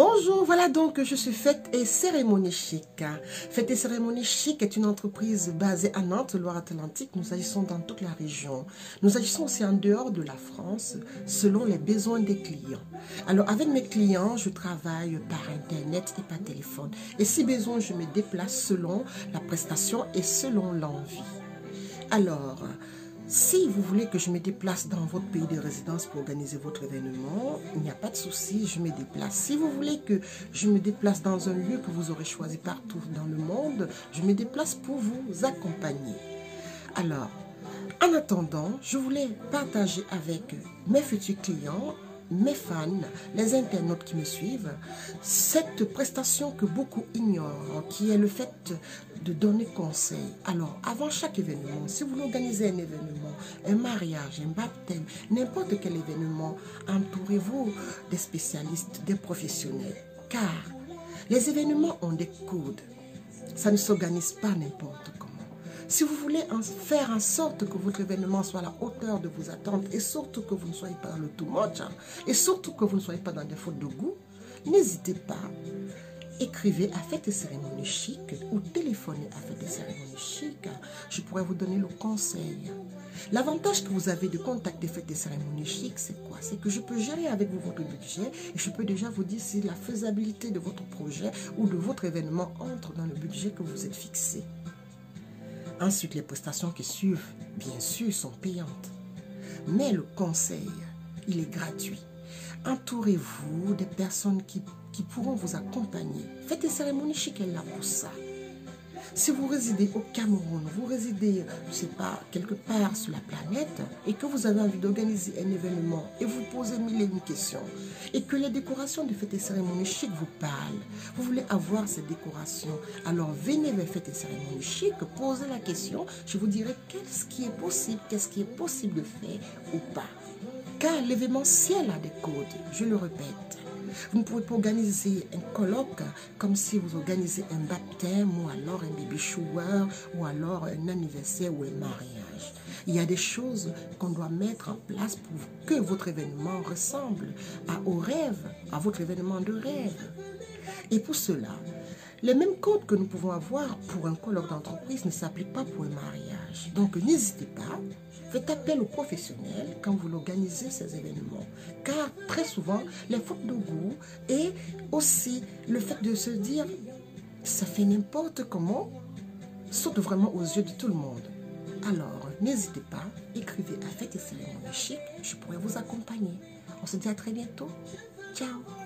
Bonjour, voilà donc je suis Fête et Cérémonie Chic. Fête et Cérémonie Chic est une entreprise basée à Nantes, Loire-Atlantique. Nous agissons dans toute la région. Nous agissons aussi en dehors de la France, selon les besoins des clients. Alors avec mes clients, je travaille par internet et par téléphone. Et si besoin, je me déplace selon la prestation et selon l'envie. Alors, si vous voulez que je me déplace dans votre pays de résidence pour organiser votre événement, il n'y a pas de souci, je me déplace. Si vous voulez que je me déplace dans un lieu que vous aurez choisi partout dans le monde, je me déplace pour vous accompagner. Alors, en attendant, je voulais partager avec mes futurs clients, mes fans, les internautes qui me suivent, cette prestation que beaucoup ignorent, qui est le fait de donner conseil. Alors, avant chaque événement, si vous organisez un événement, un mariage, un baptême, n'importe quel événement, entourez-vous des spécialistes, des professionnels. Car les événements ont des codes. Ça ne s'organise pas n'importe comment. Si vous voulez faire en sorte que votre événement soit à la hauteur de vos attentes et surtout que vous ne soyez pas dans le too much et surtout que vous ne soyez pas dans des fautes de goût, n'hésitez pas. Écrivez à Fête et Cérémonie Chic ou téléphonez à Fête et Cérémonie Chic. Je pourrais vous donner le conseil. L'avantage que vous avez de contacter Fête et Cérémonie Chic, c'est quoi? C'est que je peux gérer avec vous votre budget et je peux déjà vous dire si la faisabilité de votre projet ou de votre événement entre dans le budget que vous êtes fixé. Ensuite, les prestations qui suivent, bien sûr, sont payantes. Mais le conseil, il est gratuit. Entourez-vous des personnes qui pourront vous accompagner. Fête et Cérémonie Chic est là pour ça. Si vous résidez au Cameroun, vous résidez, je ne sais pas, quelque part sur la planète et que vous avez envie d'organiser un événement et vous posez mille et une questions et que les décorations de Fête et Cérémonie Chic vous parlent, vous voulez avoir ces décorations, alors venez vers Fête et Cérémonie Chic, posez la question, je vous dirai qu'est-ce qui est possible de faire ou pas. Car l'événementiel a des codes, je le répète. Vous ne pouvez pas organiser un colloque comme si vous organisez un baptême ou alors un baby shower ou alors un anniversaire ou un mariage. Il y a des choses qu'on doit mettre en place pour que votre événement ressemble au rêve, à votre événement de rêve. Et pour cela, les mêmes codes que nous pouvons avoir pour un colloque d'entreprise ne s'appliquent pas pour un mariage. Donc n'hésitez pas. Faites appel aux professionnels quand vous organisez ces événements. Car très souvent, les fautes de goût et aussi le fait de se dire ça fait n'importe comment saute vraiment aux yeux de tout le monde. Alors, n'hésitez pas, écrivez à Fête et Cérémonie Chic, je pourrai vous accompagner. On se dit à très bientôt. Ciao!